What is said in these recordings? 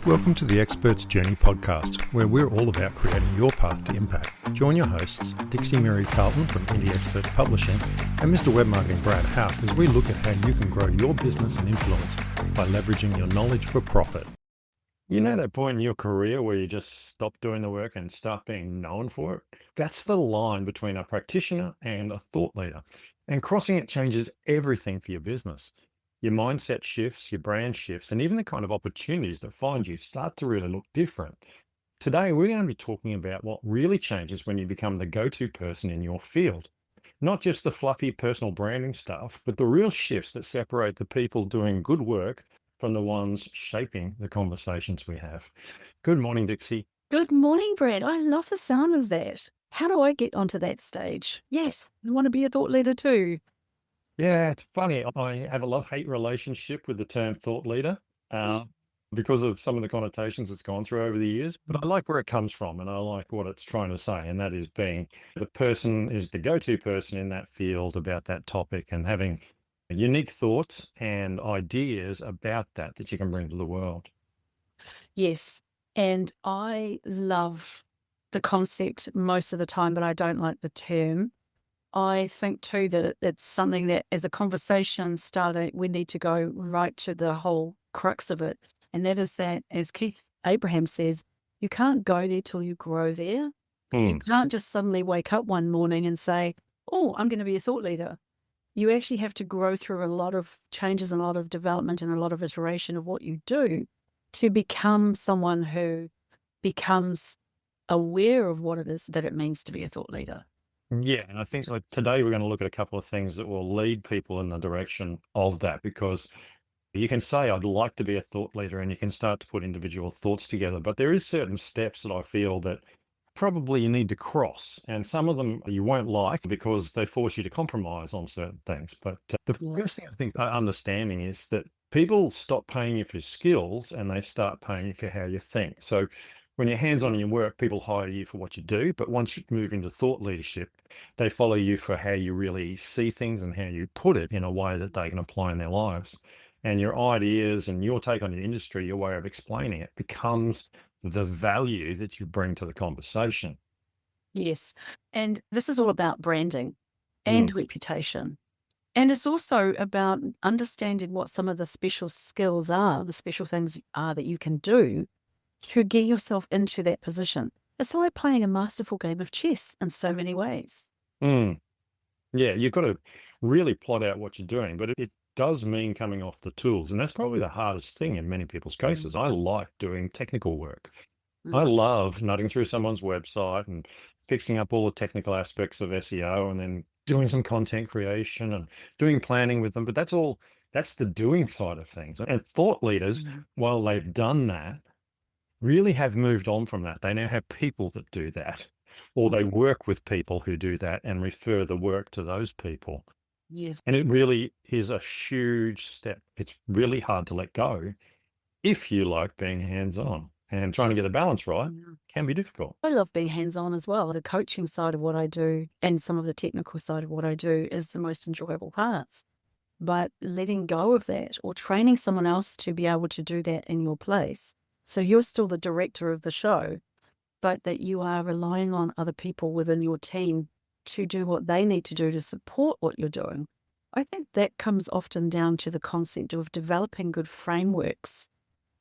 Welcome to the Expert's Journey podcast, where we're all about creating your path to impact. Join your hosts, Dixie Mary Carlton from Indie Expert Publishing and Mr. Web Marketing Brad Houck, as we look at how you can grow your business and influence by leveraging your knowledge for profit. You know that point in your career where you just stop doing the work and start being known for it? That's the line between a practitioner and a thought leader. And crossing it changes everything for your business. Your mindset shifts, your brand shifts, and even the kind of opportunities that find you start to really look different. Today, we're going to be talking about what really changes when you become the go-to person in your field. Not just the fluffy personal branding stuff, but the real shifts that separate the people doing good work from the ones shaping the conversations we have. Good morning, Dixie. Good morning, Brad. I love the sound of that. How do I get onto that stage? Yes, I want to be a thought leader too. Yeah, it's funny. I have a love-hate relationship with the term thought leader because of some of the connotations it's gone through over the years. But I like where it comes from and I like what it's trying to say. And that is being the person is the go-to person in that field about that topic and having unique thoughts and ideas about that you can bring to the world. Yes, and I love the concept most of the time, but I don't like the term. I think too that it's something that as a conversation starter, we need to go right to the whole crux of it. And that is that, as Keith Abraham says, you can't go there till you grow there. You can't just suddenly wake up one morning and say, oh, I'm going to be a thought leader. You actually have to grow through a lot of changes and a lot of development and a lot of iteration of what you do to become someone who becomes aware of what it is that it means to be a thought leader. Yeah, and I think like today we're going to look at a couple of things that will lead people in the direction of that, because you can say, I'd like to be a thought leader, and you can start to put individual thoughts together. But there is certain steps that I feel that probably you need to cross. And some of them you won't like because they force you to compromise on certain things. But the first thing I think understanding is that people stop paying you for your skills and they start paying you for how you think. So when you're hands-on in your work, people hire you for what you do. But once you move into thought leadership, they follow you for how you really see things and how you put it in a way that they can apply in their lives. And your ideas and your take on the industry, your way of explaining it becomes the value that you bring to the conversation. Yes. And this is all about branding and reputation. And it's also about understanding what some of the special skills are, the special things are that you can do to get yourself into that position. It's like playing a masterful game of chess in so many ways. Yeah, you've got to really plot out what you're doing, but it does mean coming off the tools. And that's probably the hardest thing in many people's cases. I like doing technical work. I love nutting through someone's website and fixing up all the technical aspects of SEO and then doing some content creation and doing planning with them. But that's the doing side of things. And thought leaders, while they've done that, really have moved on from that. They now have people that do that, or they work with people who do that and refer the work to those people. Yes. And it really is a huge step. It's really hard to let go if you like being hands-on, and trying to get a balance right can be difficult. I love being hands-on as well. The coaching side of what I do and some of the technical side of what I do is the most enjoyable parts. But letting go of that or training someone else to be able to do that in your place. So you're still the director of the show, but that you are relying on other people within your team to do what they need to do to support what you're doing. I think that comes often down to the concept of developing good frameworks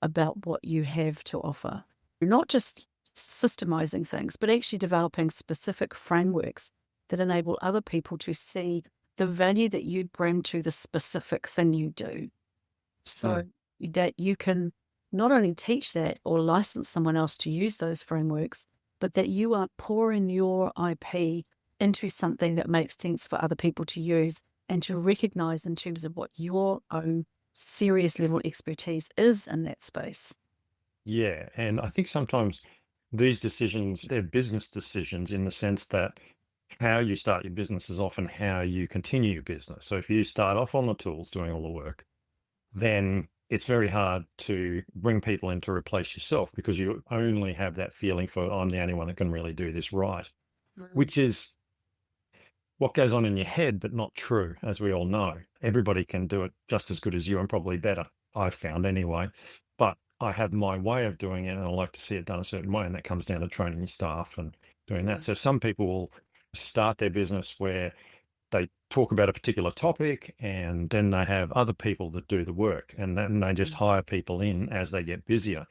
about what you have to offer. Not just systemizing things, but actually developing specific frameworks that enable other people to see the value that you bring to the specific thing you do. So that you can not only teach that or license someone else to use those frameworks, but that you are pouring your IP into something that makes sense for other people to use and to recognize in terms of what your own serious level expertise is in that space. Yeah, and I think sometimes these decisions, they're business decisions in the sense that how you start your business is often how you continue your business. So if you start off on the tools doing all the work, then it's very hard to bring people in to replace yourself because you only have that feeling for, I'm the only one that can really do this right, which is what goes on in your head, but not true, as we all know. Everybody can do it just as good as you and probably better, I've found anyway. But I have my way of doing it and I like to see it done a certain way. And that comes down to training your staff and doing that. So some people will start their business where they talk about a particular topic and then they have other people that do the work, and then they just hire people in as they get busier.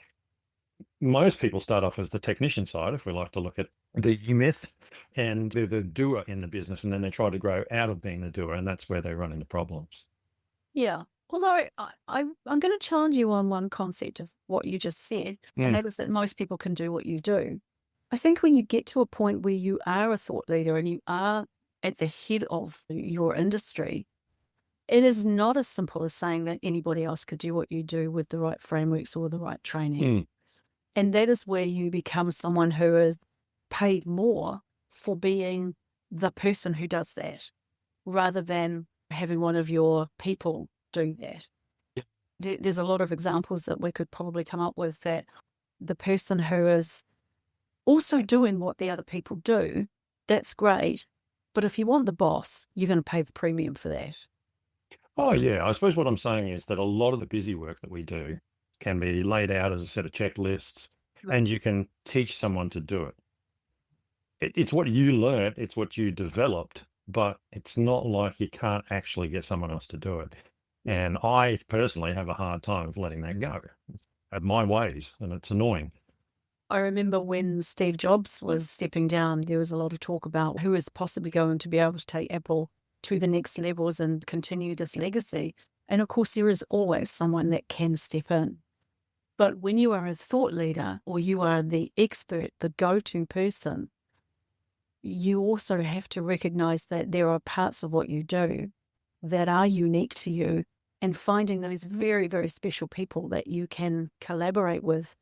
Most people start off as the technician side, if we like to look at the myth, and they're the doer in the business, and then they try to grow out of being the doer, and that's where they run into problems. Yeah. Although I'm going to challenge you on one concept of what you just said, and that is that most people can do what you do. I think when you get to a point where you are a thought leader and you are at the head of your industry, it is not as simple as saying that anybody else could do what you do with the right frameworks or the right training. And that is where you become someone who is paid more for being the person who does that, rather than having one of your people do that. There's a lot of examples that we could probably come up with, that the person who is also doing what the other people do, that's great. But if you want the boss, you're going to pay the premium for that. Oh, yeah. I suppose what I'm saying is that a lot of the busy work that we do can be laid out as a set of checklists, and you can teach someone to do it. It's what you learned, it's what you developed, but it's not like you can't actually get someone else to do it. And I personally have a hard time of letting that go. I have my ways, and it's annoying. I remember when Steve Jobs was stepping down, there was a lot of talk about who is possibly going to be able to take Apple to the next levels and continue this legacy. And of course, there is always someone that can step in. But when you are a thought leader, or you are the expert, the go-to person, you also have to recognize that there are parts of what you do that are unique to you, and finding those very, very special people that you can collaborate with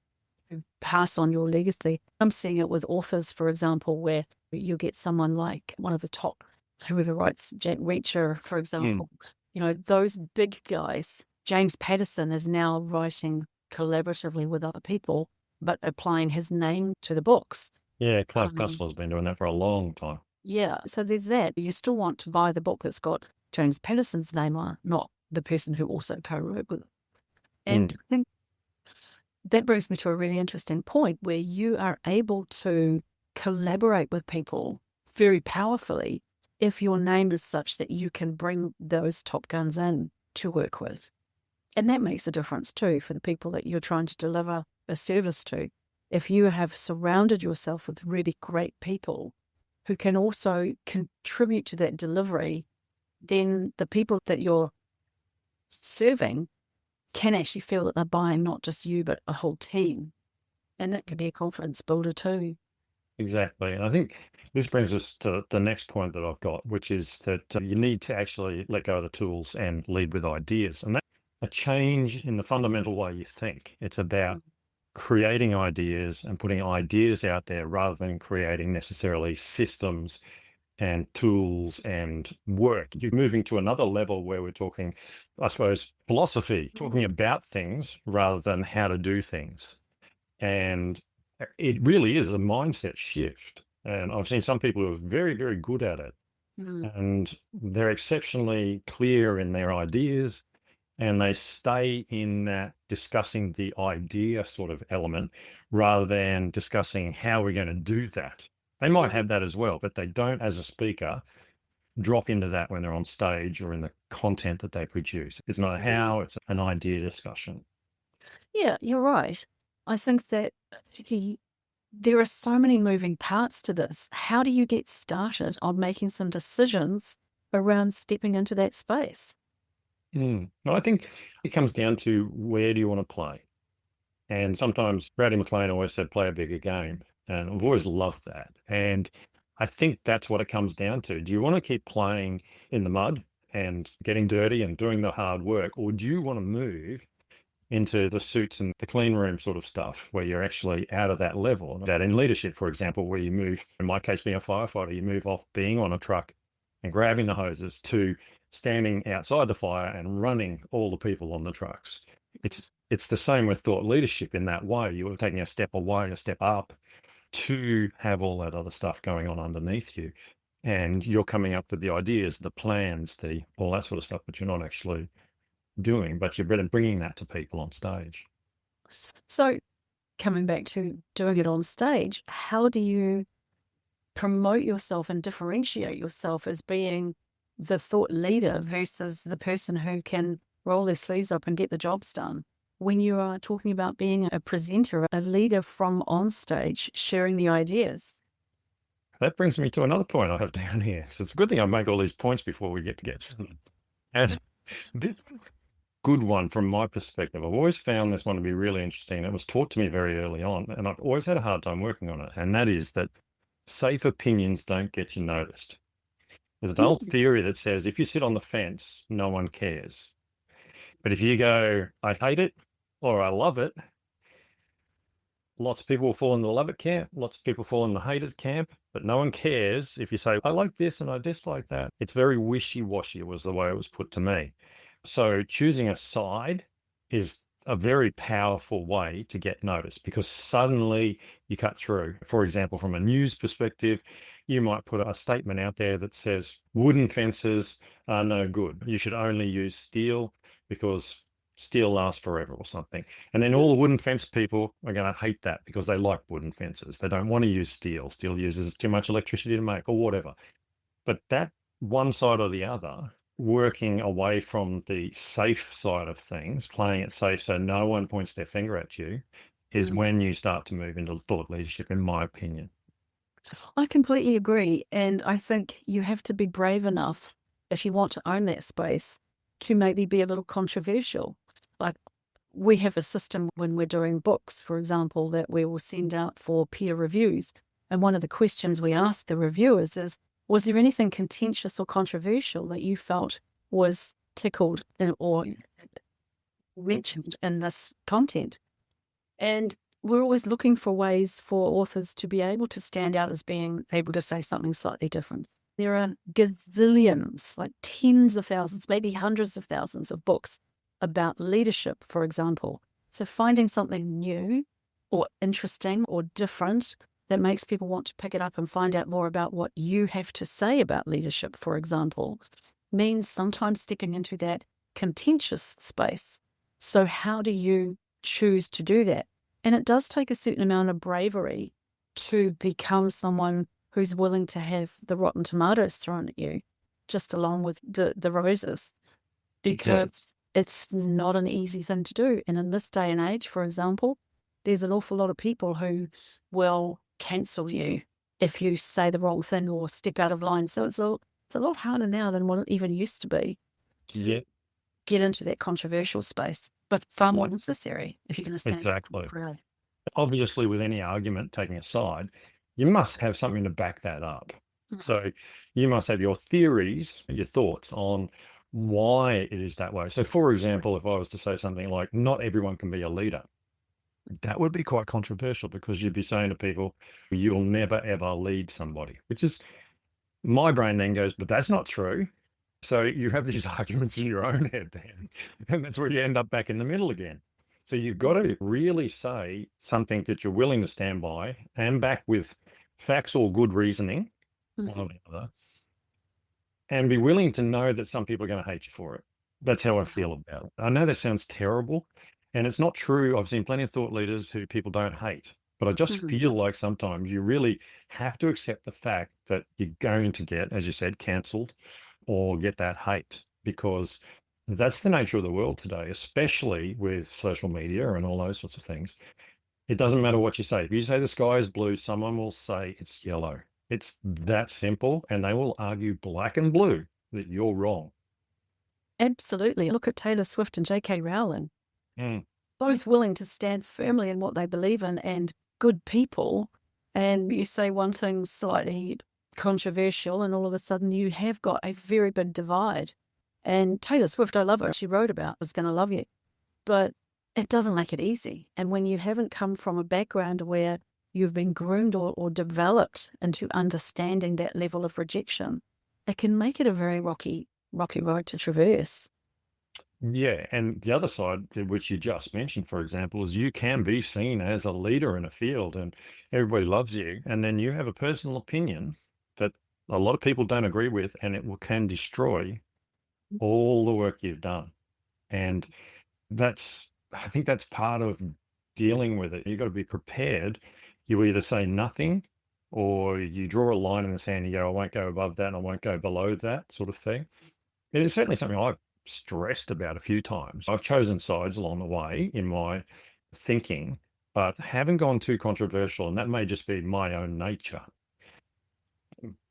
who pass on your legacy. I'm seeing it with authors, for example, where you get someone like one of the top, whoever writes Jack Reacher, for example, you know, those big guys. James Patterson is now writing collaboratively with other people, but applying his name to the books. Yeah, Clive Cussler's been doing that for a long time. Yeah, so there's that. You still want to buy the book that's got James Patterson's name on it, not the person who also co-wrote with it. And I think that brings me to a really interesting point where you are able to collaborate with people very powerfully if your name is such that you can bring those top guns in to work with. And that makes a difference too for the people that you're trying to deliver a service to. If you have surrounded yourself with really great people who can also contribute to that delivery, then the people that you're serving can actually feel that they're buying not just you, but a whole team. And that can be a confidence builder too. Exactly. And I think this brings us to the next point that I've got, which is that you need to actually let go of the tools and lead with ideas. And that's a change in the fundamental way you think. It's about creating ideas and putting ideas out there rather than creating necessarily systems and tools and work. You're moving to another level where we're talking, I suppose, philosophy, talking about things rather than how to do things. And it really is a mindset shift. And I've seen some people who are very, very good at it. And they're exceptionally clear in their ideas, and they stay in that discussing the idea sort of element rather than discussing how we're going to do that. They might have that as well, but they don't, as a speaker, drop into that when they're on stage or in the content that they produce. It's not a how, it's an idea discussion. Yeah, you're right. I think that there are so many moving parts to this. How do you get started on making some decisions around stepping into that space? Well, I think it comes down to where do you want to play? And sometimes Brady McLean always said, play a bigger game. And I've always loved that. And I think that's what it comes down to. Do you want to keep playing in the mud and getting dirty and doing the hard work? Or do you want to move into the suits and the clean room sort of stuff where you're actually out of that level? That in leadership, for example, where you move, in my case being a firefighter, you move off being on a truck and grabbing the hoses to standing outside the fire and running all the people on the trucks. It's the same with thought leadership in that way. You're taking a step away, a step up to have all that other stuff going on underneath you. And you're coming up with the ideas, the plans, all that sort of stuff, but you're not actually doing, but you're bringing that to people on stage. So coming back to doing it on stage, how do you promote yourself and differentiate yourself as being the thought leader versus the person who can roll their sleeves up and get the jobs done? When you are talking about being a presenter, a leader from on stage, sharing the ideas. That brings me to another point I have down here. So it's a good thing I make all these points before we get to them. And this good one from my perspective, I've always found this one to be really interesting. It was taught to me very early on, and I've always had a hard time working on it. And that is that safe opinions don't get you noticed. There's an old theory that says if you sit on the fence, no one cares. But if you go, I hate it or I love it, lots of people will fall in the love it camp. Lots of people fall in the hate it camp, but no one cares if you say, I like this and I dislike that. It's very wishy-washy was the way it was put to me. So choosing a side is a very powerful way to get noticed because suddenly you cut through. For example, from a news perspective, you might put a statement out there that says wooden fences are no good. You should only use steel because steel lasts forever or something. And then all the wooden fence people are going to hate that because they like wooden fences. They don't want to use steel. Steel uses too much electricity to make or whatever. But that one side or the other, working away from the safe side of things, playing it safe so no one points their finger at you, is when you start to move into thought leadership, in my opinion. I completely agree. And I think you have to be brave enough, if you want to own that space, to maybe be a little controversial. Like we have a system when we're doing books, for example, that we will send out for peer reviews. And one of the questions we ask the reviewers is, was there anything contentious or controversial that you felt was tickled or mentioned in this content? And we're always looking for ways for authors to be able to stand out as being able to say something slightly different. There are gazillions, like tens of thousands, maybe hundreds of thousands of books about leadership, for example. So finding something new or interesting or different that makes people want to pick it up and find out more about what you have to say about leadership, for example, means sometimes stepping into that contentious space. So how do you choose to do that? And it does take a certain amount of bravery to become someone who's willing to have the rotten tomatoes thrown at you, just along with the roses, because it's not an easy thing to do. And in this day and age, for example, there's an awful lot of people who will cancel you if you say the wrong thing or step out of line. So it's a lot harder now than what it even used to be. Yeah, Get into that controversial space, but far more necessary if you're going to stand exactly. up. Right. Obviously, with any argument taking a side, you must have something to back that up. So you must have your theories, your thoughts on why it is that way. So, for example, if I was to say something like, not everyone can be a leader, that would be quite controversial because you'd be saying to people, you'll never, ever lead somebody, which is my brain then goes, but that's not true. So you have these arguments in your own head then, and that's where you end up back in the middle again. So you've got to really say something that you're willing to stand by and back with facts or good reasoning, one or the other, and be willing to know that some people are going to hate you for it. That's how I feel about it. I know that sounds terrible, and it's not true. I've seen plenty of thought leaders who people don't hate, but I just feel like sometimes you really have to accept the fact that you're going to get, as you said, cancelled or get that hate, because that's the nature of the world today, especially with social media and all those sorts of things. It doesn't matter what you say. If you say the sky is blue, someone will say it's yellow. It's that simple, and they will argue black and blue that you're wrong. Absolutely. Look at Taylor Swift and J.K. Rowling. Both willing to stand firmly in what they believe in and good people. And you say one thing slightly controversial, and all of a sudden you have got a very big divide. And Taylor Swift, I love her. She wrote about is going to love you. But it doesn't make it easy. And when you haven't come from a background where you've been groomed or developed into understanding that level of rejection, it can make it a very rocky road to traverse. Yeah, and the other side, which you just mentioned, for example, is you can be seen as a leader in a field and everybody loves you, and then you have a personal opinion that a lot of people don't agree with, and can destroy all the work you've done. And I think that's part of dealing with it. You've got to be prepared. You either say nothing or you draw a line in the sand and you go, I won't go above that and I won't go below that sort of thing. It is certainly something I've stressed about a few times. I've chosen sides along the way in my thinking, but haven't gone too controversial, and that may just be my own nature.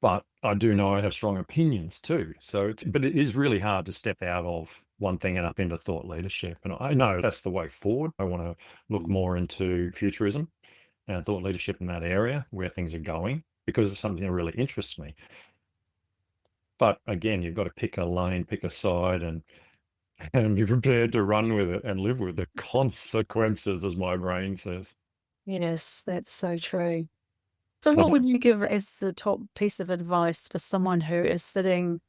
But I do know I have strong opinions too. But it is really hard to step out of one thing and up into thought leadership. And I know that's the way forward. I want to look more into futurism and thought leadership in that area where things are going, because it's something that really interests me. But again, you've got to pick a lane, pick a side, and be prepared to run with it and live with the consequences, as my brain says. Yes, that's so true. So what would you give as the top piece of advice for someone who is sitting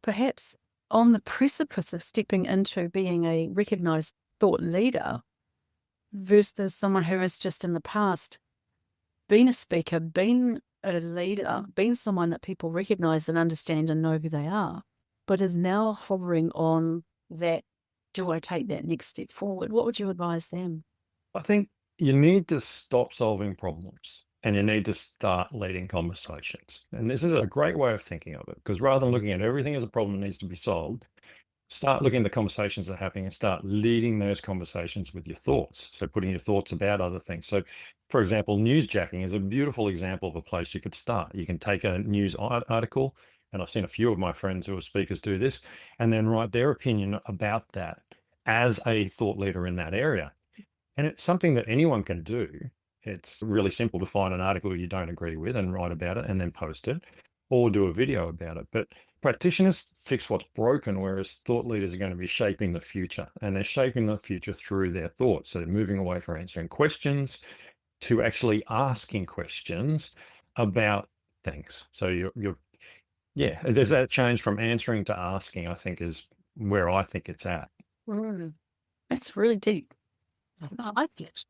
perhaps on the precipice of stepping into being a recognized thought leader versus someone who has just in the past been a speaker, been a leader, been someone that people recognize and understand and know who they are, but is now hovering on that, do I take that next step forward? What would you advise them? I think you need to stop solving problems and you need to start leading conversations. And this is a great way of thinking of it, because rather than looking at everything as a problem that needs to be solved, start looking at the conversations that are happening and start leading those conversations with your thoughts. So putting your thoughts about other things. So, for example, newsjacking is a beautiful example of a place you could start. You can take a news article, and I've seen a few of my friends who are speakers do this, and then write their opinion about that as a thought leader in that area. And it's something that anyone can do. It's really simple to find an article you don't agree with and write about it and then post it, or do a video about it. But practitioners fix what's broken, whereas thought leaders are going to be shaping the future, and they're shaping the future through their thoughts. So they're moving away from answering questions to actually asking questions about things. So there's that change from answering to asking, I think, is where I think it's at. That's really deep. I like it.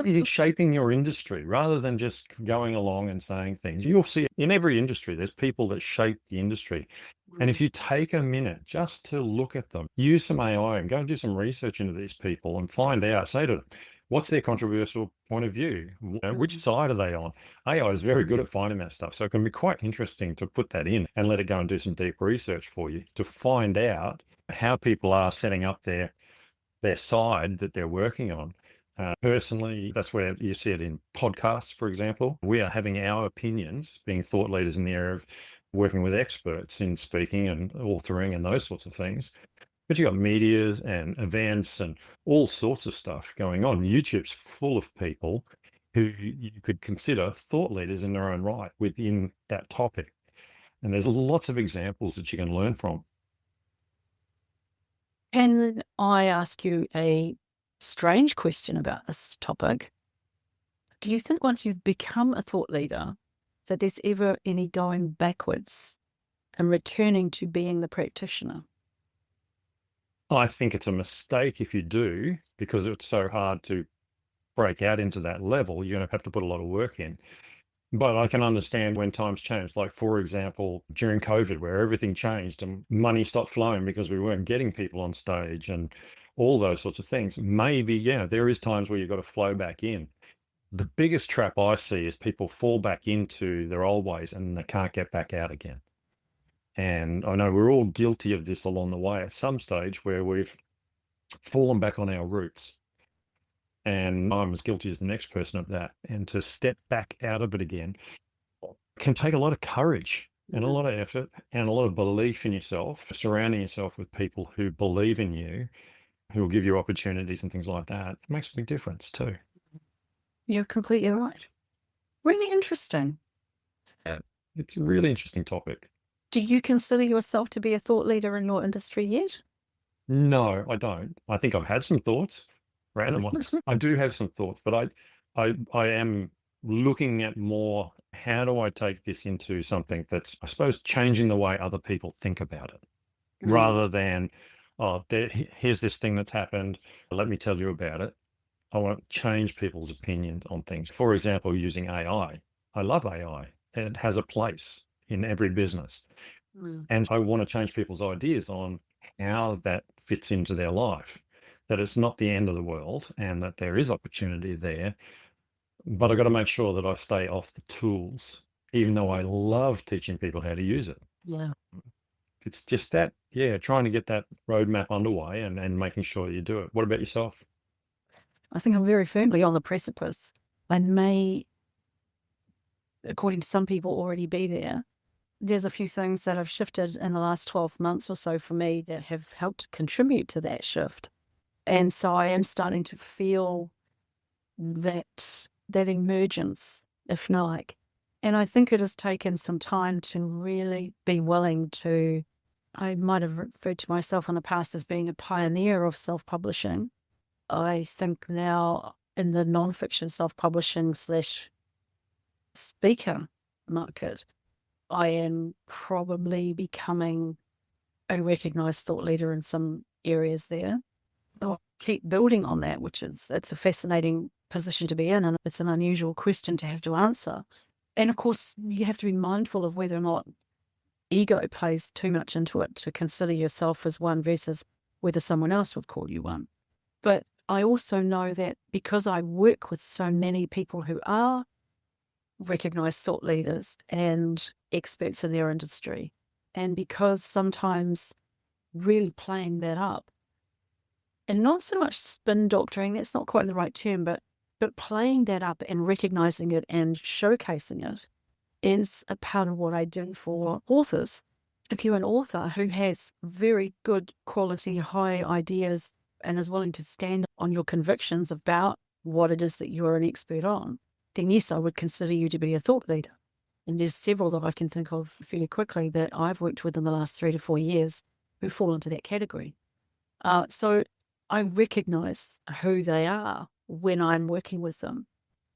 You're shaping your industry rather than just going along and saying things. You'll see in every industry, there's people that shape the industry. And if you take a minute just to look at them, use some AI and go and do some research into these people and find out, say to them, what's their controversial point of view? Which side are they on? AI is very good at finding that stuff. So it can be quite interesting to put that in and let it go and do some deep research for you to find out how people are setting up their side that they're working on. Personally, that's where you see it in podcasts, for example. We are having our opinions, being thought leaders in the area of working with experts in speaking and authoring and those sorts of things. But you've got medias and events and all sorts of stuff going on. YouTube's full of people who you could consider thought leaders in their own right within that topic. And there's lots of examples that you can learn from. Can I ask you a strange question about this topic? Do you think once you've become a thought leader that there's ever any going backwards and returning to being the practitioner? I think it's a mistake if you do, because it's so hard to break out into that level. You're going to have to put a lot of work in. But I can understand when times change, like, for example, during COVID, where everything changed and money stopped flowing because we weren't getting people on stage and all those sorts of things. Maybe, there is times where you've got to flow back in. The biggest trap I see is people fall back into their old ways and they can't get back out again. And I know we're all guilty of this along the way at some stage where we've fallen back on our roots. And I'm as guilty as the next person of that. And to step back out of it again can take a lot of courage and a lot of effort and a lot of belief in yourself, surrounding yourself with people who believe in you, who will give you opportunities and things like that. It makes a big difference too. You're completely right. Really interesting. It's a really interesting topic. Do you consider yourself to be a thought leader in your industry yet? No, I don't. I think I've had some thoughts, random ones. I do have some thoughts, but I am looking at more, how do I take this into something that's, I suppose, changing the way other people think about it, rather than, here's this thing that's happened, let me tell you about it. I want to change people's opinions on things. For example, using AI. I love AI. It has a place in every business. And I want to change people's ideas on how that fits into their life. that it's not the end of the world and that there is opportunity there. But I've got to make sure that I stay off the tools, even though I love teaching people how to use it. Yeah. It's just that, trying to get that roadmap underway and making sure you do it. What about yourself? I think I'm very firmly on the precipice. I may, according to some people, already be there. There's a few things that have shifted in the last 12 months or so for me that have helped contribute to that shift. And so I am starting to feel that emergence, if you like. And I think it has taken some time to really be willing to, I might have referred to myself in the past as being a pioneer of self-publishing. I think now in the nonfiction self-publishing / speaker market, I am probably becoming a recognized thought leader in some areas there. I'll keep building on that, it's a fascinating position to be in, and it's an unusual question to have to answer. And of course, you have to be mindful of whether or not ego plays too much into it, to consider yourself as one versus whether someone else would call you one. But I also know that because I work with so many people who are recognized thought leaders and experts in their industry, and because sometimes really playing that up, and not so much spin doctoring, that's not quite the right term, but playing that up and recognizing it and showcasing it is a part of what I do for authors. If you're an author who has very good quality, high ideas and is willing to stand on your convictions about what it is that you're an expert on, then yes, I would consider you to be a thought leader. And there's several that I can think of fairly quickly that I've worked with in the last 3 to 4 years who fall into that category. So I recognize who they are when I'm working with them.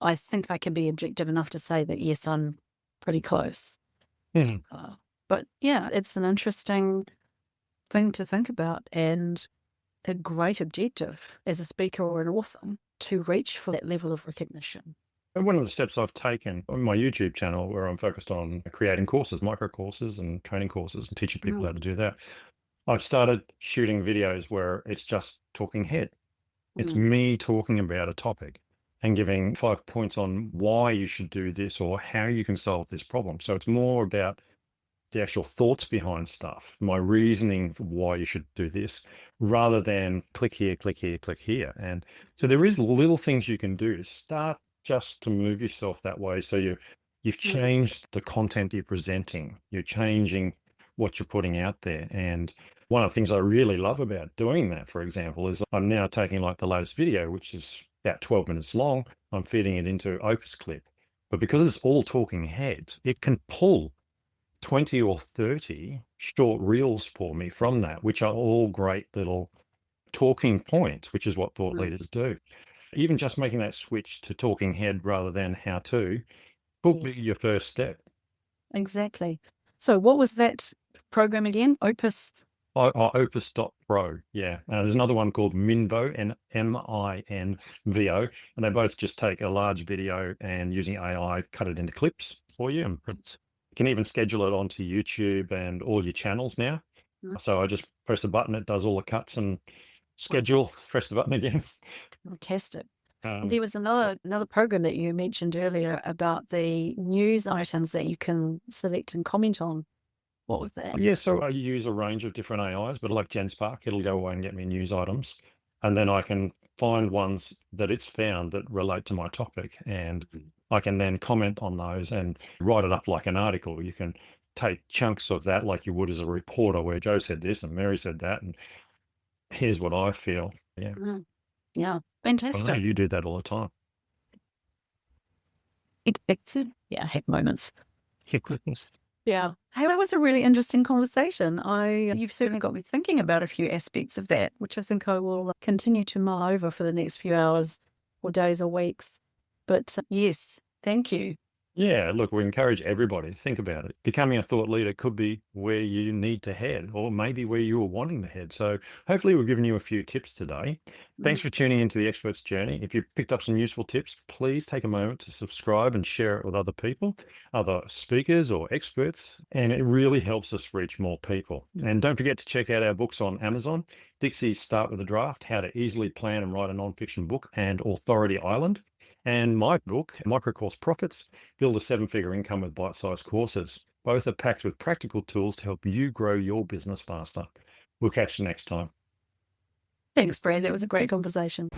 I think I can be objective enough to say that, yes, I'm pretty close. Mhm. But yeah, it's an interesting thing to think about, and a great objective as a speaker or an author to reach for that level of recognition. And one of the steps I've taken on my YouTube channel, where I'm focused on creating courses, micro courses and training courses and teaching people how to do that, I've started shooting videos where it's just talking head. It's me talking about a topic and giving 5 points on why you should do this or how you can solve this problem. So it's more about the actual thoughts behind stuff, my reasoning for why you should do this, rather than click here, click here, click here. And so there is little things you can do to start just to move yourself that way. So you've changed the content you're presenting, you're changing what you're putting out there. And one of the things I really love about doing that, for example, is I'm now taking like the latest video, which is about 12 minutes long, I'm feeding it into Opus Clip. But because it's all talking heads, it can pull 20 or 30 short reels for me from that, which are all great little talking points, which is what thought leaders do. Even just making that switch to talking head rather than how to could be your first step. Exactly. So what was that program again? Opus? Opus.pro, yeah. There's another one called Minvo, Minvo, and they both just take a large video and using AI, cut it into clips for you. And you can even schedule it onto YouTube and all your channels now. So I just press a button, it does all the cuts and schedule, press the button again. Fantastic. There was another program that you mentioned earlier about the news items that you can select and comment on. What was that? Yeah, so I use a range of different AIs, but like GenSpark, it'll go away and get me news items. And then I can find ones that it's found that relate to my topic. And I can then comment on those and write it up like an article. You can take chunks of that like you would as a reporter, where Joe said this and Mary said that. And here's what I feel. Yeah. Yeah. I know Fantastic. you do that all the time. Yeah, I have moments. Yeah, goodness. Yeah. Hey, that was a really interesting conversation. You've certainly got me thinking about a few aspects of that, which I think I will continue to mull over for the next few hours or days or weeks. But yes, thank you. Yeah, look, we encourage everybody to think about it. Becoming a thought leader could be where you need to head, or maybe where you were wanting to head. So hopefully we've given you a few tips today. Thanks for tuning into the Expert's Journey. If you've picked up some useful tips, please take a moment to subscribe and share it with other people, other speakers or experts, and it really helps us reach more people. And don't forget to check out our books on Amazon. Dixie's Start with a Draft, How to Easily Plan and Write a Nonfiction Book, and Authority Island. And my book, Microcourse Profits, Build a Seven-Figure Income with Bite-Sized Courses. Both are packed with practical tools to help you grow your business faster. We'll catch you next time. Thanks, Brad. That was a great conversation.